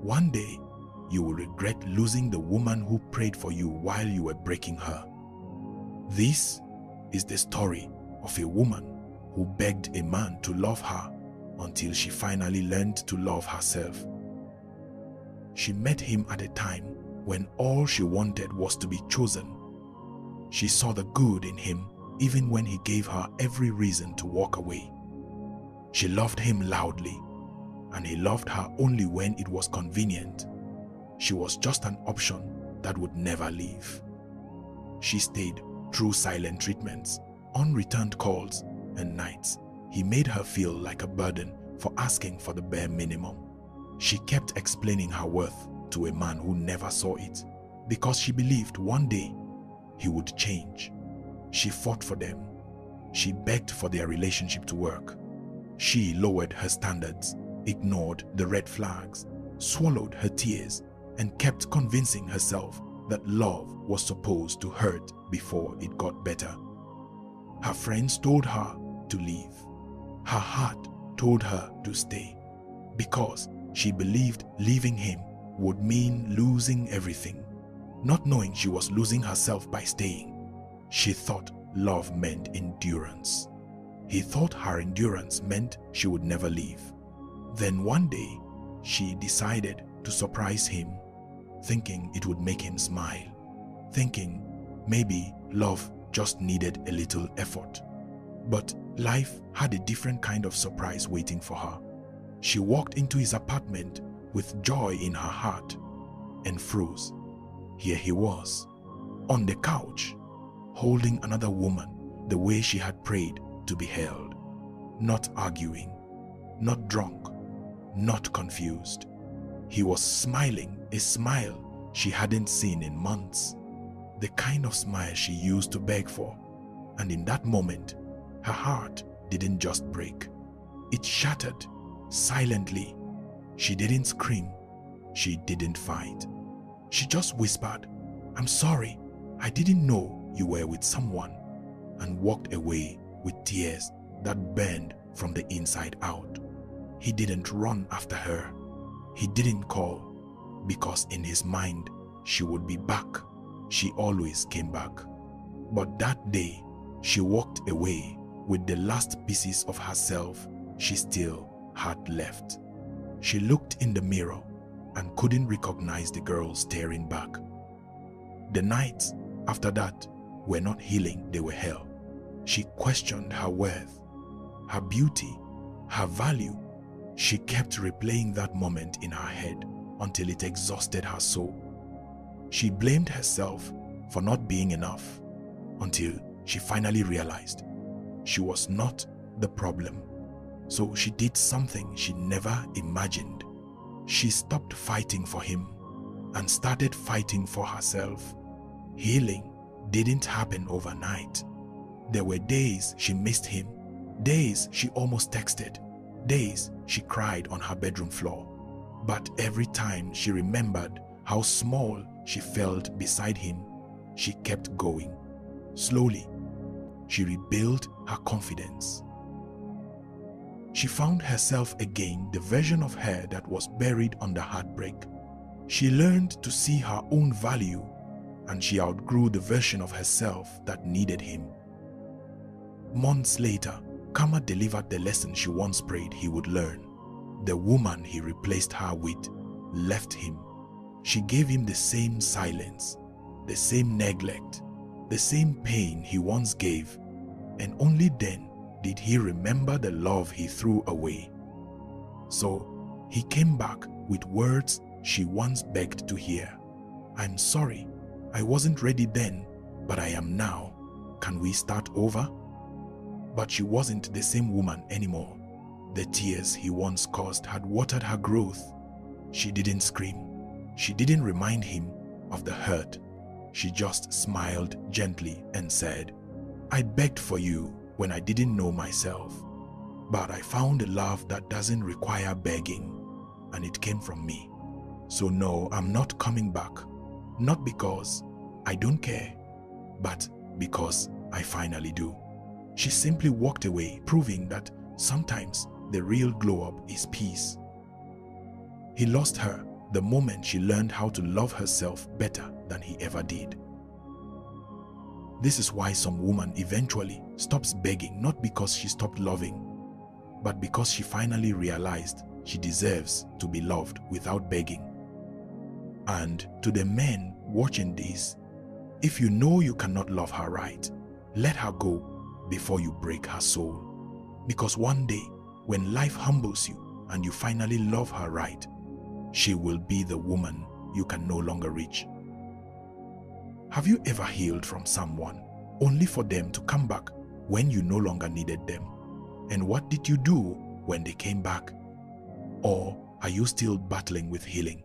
One day, you will regret losing the woman who prayed for you while you were breaking her. This is the story of a woman who begged a man to love her until she finally learned to love herself. She met him at a time when all she wanted was to be chosen. She saw the good in him even when he gave her every reason to walk away. She loved him loudly, and he loved her only when it was convenient. She was just an option that would never leave. She stayed through silent treatments, unreturned calls, and nights he made her feel like a burden for asking for the bare minimum. She kept explaining her worth to a man who never saw it because she believed one day he would change. She fought for them. She begged for their relationship to work. She lowered her standards, ignored the red flags, swallowed her tears, and kept convincing herself that love was supposed to hurt before it got better. Her friends told her to leave. Her heart told her to stay because she believed leaving him would mean losing everything. Not knowing she was losing herself by staying, she thought love meant endurance. He thought her endurance meant she would never leave. Then one day, she decided to surprise him, thinking it would make him smile, thinking maybe love just needed a little effort. But life had a different kind of surprise waiting for her. She walked into his apartment with joy in her heart and froze. Here he was, on the couch, holding another woman the way she had prayed to be held. Not arguing, not drunk, not confused. He was smiling, a smile she hadn't seen in months. The kind of smile she used to beg for. And in that moment, her heart didn't just break. It shattered, silently. She didn't scream. She didn't fight. She just whispered, "I'm sorry, I didn't know you were with someone," and walked away with tears that burned from the inside out. He didn't run after her. He didn't call, because in his mind, she would be back. She always came back. But that day, she walked away with the last pieces of herself she still had left. She looked in the mirror and couldn't recognize the girl staring back. The nights after that were not healing, they were hell. She questioned her worth, her beauty, her value. She kept replaying that moment in her head until it exhausted her soul. She blamed herself for not being enough until she finally realized she was not the problem. So she did something she never imagined. She stopped fighting for him and started fighting for herself. Healing didn't happen overnight. There were days she missed him, days she almost texted, days she cried on her bedroom floor. But every time she remembered how small she felt beside him, she kept going. Slowly, she rebuilt her confidence. She found herself again, the version of her that was buried under heartbreak. She learned to see her own value, and she outgrew the version of herself that needed him. Months later, Karma delivered the lesson she once prayed he would learn. The woman he replaced her with left him. She gave him the same silence, the same neglect, the same pain he once gave, and only then did he remember the love he threw away. So he came back with words she once begged to hear. "I'm sorry, I wasn't ready then, but I am now. Can we start over?" But she wasn't the same woman anymore. The tears he once caused had watered her growth. She didn't scream. She didn't remind him of the hurt. She just smiled gently and said, "I begged for you when I didn't know myself, but I found a love that doesn't require begging, and it came from me. So no, I'm not coming back, not because I don't care, but because I finally do." She simply walked away, proving that sometimes the real glow-up is peace. He lost her the moment she learned how to love herself better than he ever did. This is why some woman eventually stops begging, not because she stopped loving, but because she finally realized she deserves to be loved without begging. And to the men watching this, if you know you cannot love her right, let her go before you break her soul. Because one day, when life humbles you and you finally love her right, she will be the woman you can no longer reach. Have you ever healed from someone only for them to come back when you no longer needed them? And what did you do when they came back? Or are you still battling with healing?